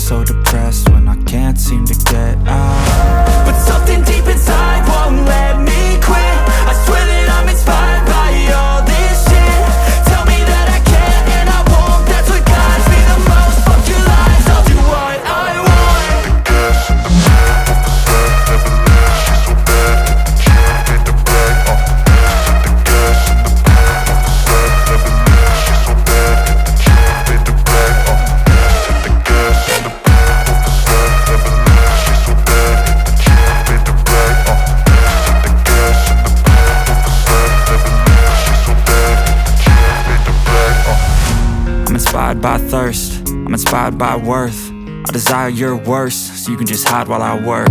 so depressed when I can't seem to get out. But something deep inside won't let me quit. I swear that I'm inspired by all this shit. Tell me that I can't and I won't. That's what guides me the most. Fuck your lies, I'll do what I want. Inspired by thirst, I'm inspired by worth. I desire your worst, so you can just hide while I work.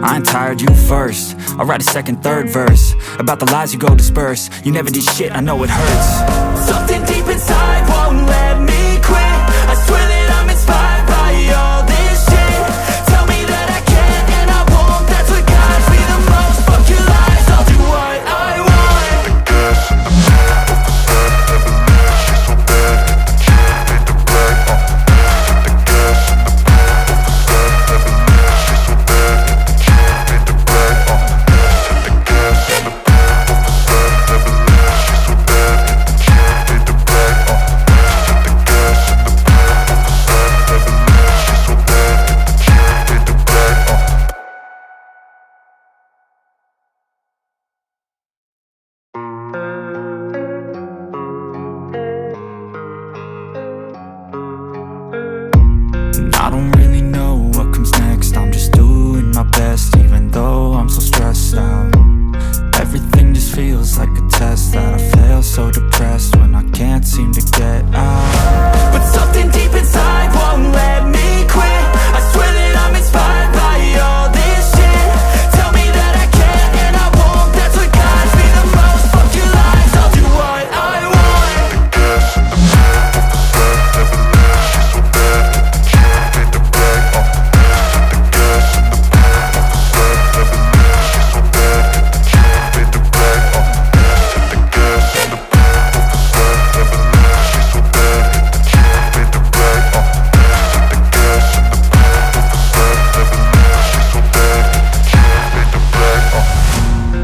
I ain't tired, you first. I'll write a second, third verse about the lies you go disperse. You never did shit, I know it hurts. Something deep inside won't let me quit. I swear that I'm inspired by all this shit. Tell me that I can't and I won't. That's what guides me the most. Fuck your lies, I'll do what I want. I don't really know what comes next. I'm just doing my best, even though I'm so stressed out. Everything just feels like a test that I fail, so depressed when I can't seem to get out. But something deep inside won't let me quit. I swear that I'm inspired by all this shit. Tell me that I can't and I won't. That's what guides me the most. Fuck your lies, I'll do what I want.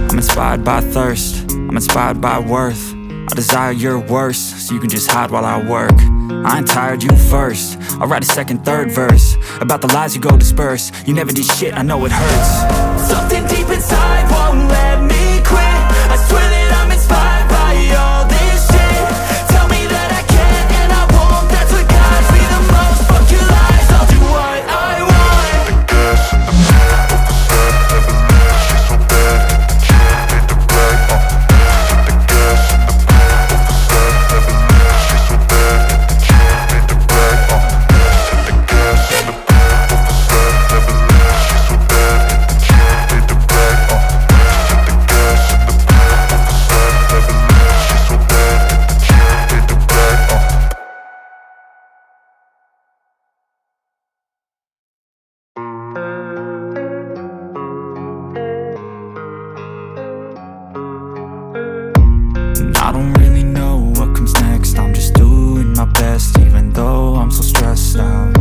I'm inspired by thirst, I'm inspired by worth. I desire your worst, so you can just hide while I work. I ain't tired, you first. I'll write a second, third verse about the lies you go disperse. You never did shit, I know it hurts. Something deep inside won't let me quit. I swear that I'm inspired by all this shit. Tell me that I can't and I won't. That's what guides me the most. Fuck your lies, I'll do what I want. I don't really know what comes next. I'm just doing my best, even though I'm so stressed out.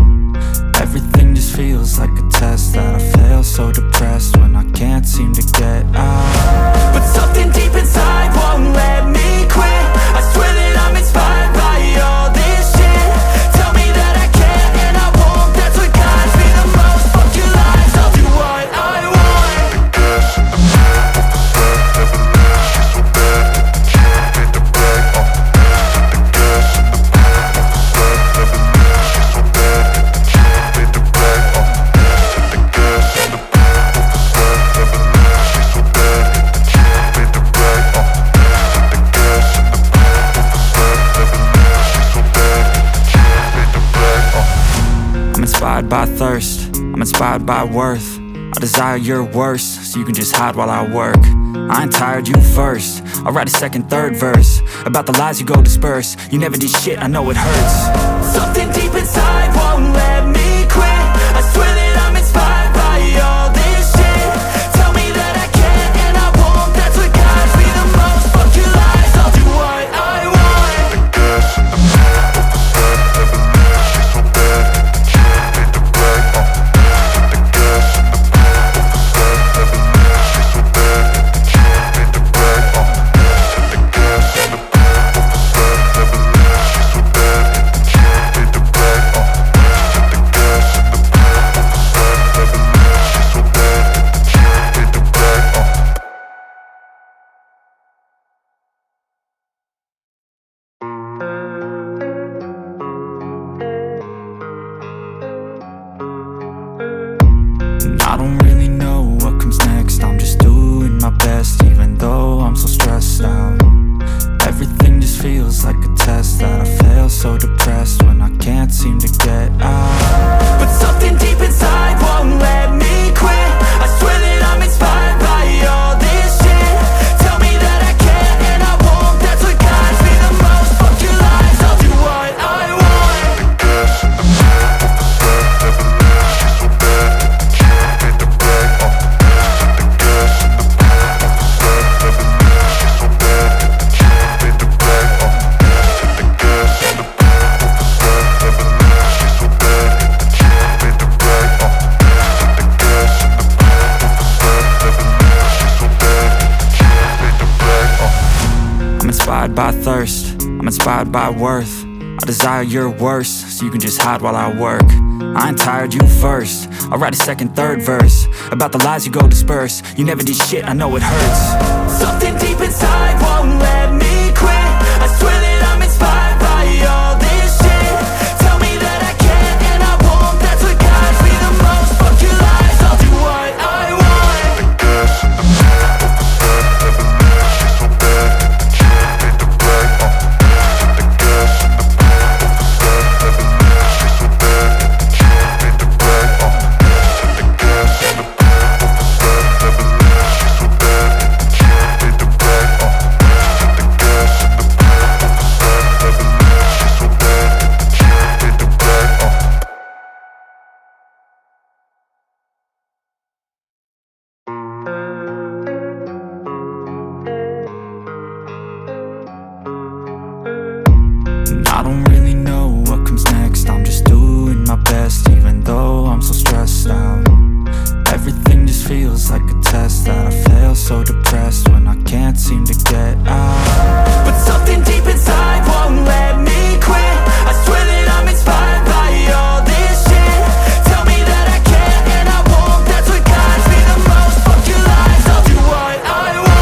Everything just feels like a test that I fail, so depressed when I can't seem to get out. But something deep inside won't let me quit. I swear that I'm inspired by all this shit. Tell me that I can't and I won't. That's what guides me the most. Fuck your lies, I'll do what I want. I'm inspired by thirst, I'm inspired by worth. I desire your worst, so you can just hide while I work. I ain't tired, you first. I'll write a second, third verse about the lies you go disperse. You never did shit, I know it hurts. Something deep inside won't let me quit. I swear that I'm inspired by all this shit. Tell me that I can't and I won't. That's what guides me the most. Fuck your lies, I'll do what I want. inspired by thirst, I'm inspired by worth. I desire your worst, so you can just hide while I work. I ain't tired, you first. I'll write a second, third verse about the lies you go disperse. You never did shit, I know it hurts. Something deep inside won't let me quit. I swear that I'm inspired by all this shit. Tell me that I can't and I won't. That's what guides me the most. Fuck your lies, I'll do what I want. I don't really know what comes next. I'm just doing my best, even though I'm so stressed out. Everything just feels like a test that I fail, so depressed when I can't seem to get out. But something deep inside won't let me quit. I swear that I'm inspired by all this shit. Tell me that I can't and I won't. That's what guides me the most. Fuck your lies, I'll do what I want.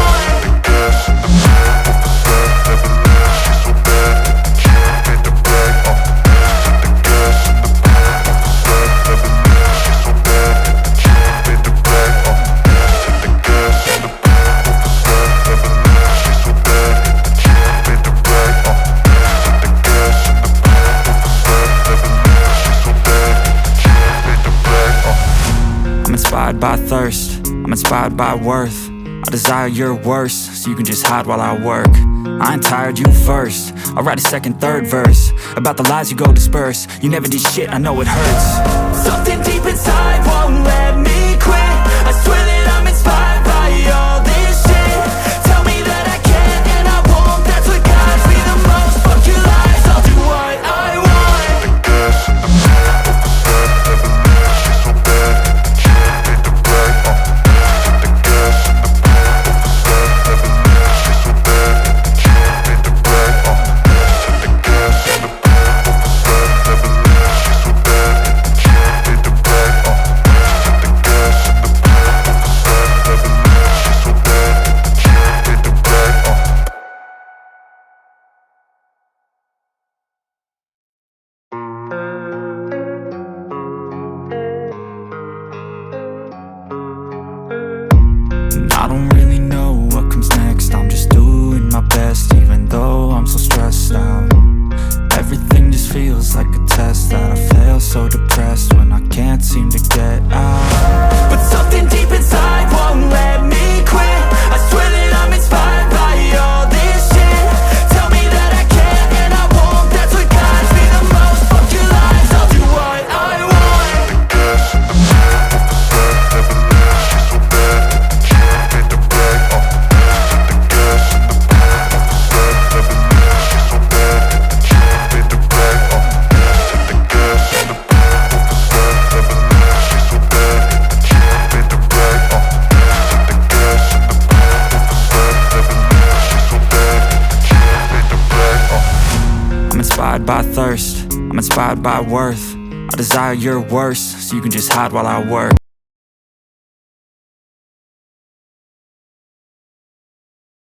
I'm inspired by thirst, I'm inspired by worth. I desire your worst, so you can just hide while I work. I ain't tired, you first. I'll write a second, third verse about the lies you go disperse. You never did shit, I know it hurts. Something deep inside won't let me quit. I swear that I'm inspired by all this shit. Tell me that I can't and I won't. That's what guides me the most. Fuck your lies, I'll do what I want. I don't really know what comes next. I'm just doing my best, even though I'm so stressed out. Everything just feels like a test that I fail, so depressed when I can't seem to get out. But something deep inside won't let me quit. I swear that I'm inspired by all this shit. Tell me that I can't and I won't. That's what guides me the most. Fuck your lies, I'll do what I want. I'm inspired by thirst, I'm inspired by worth. I desire your worst, so you can just hide while I work.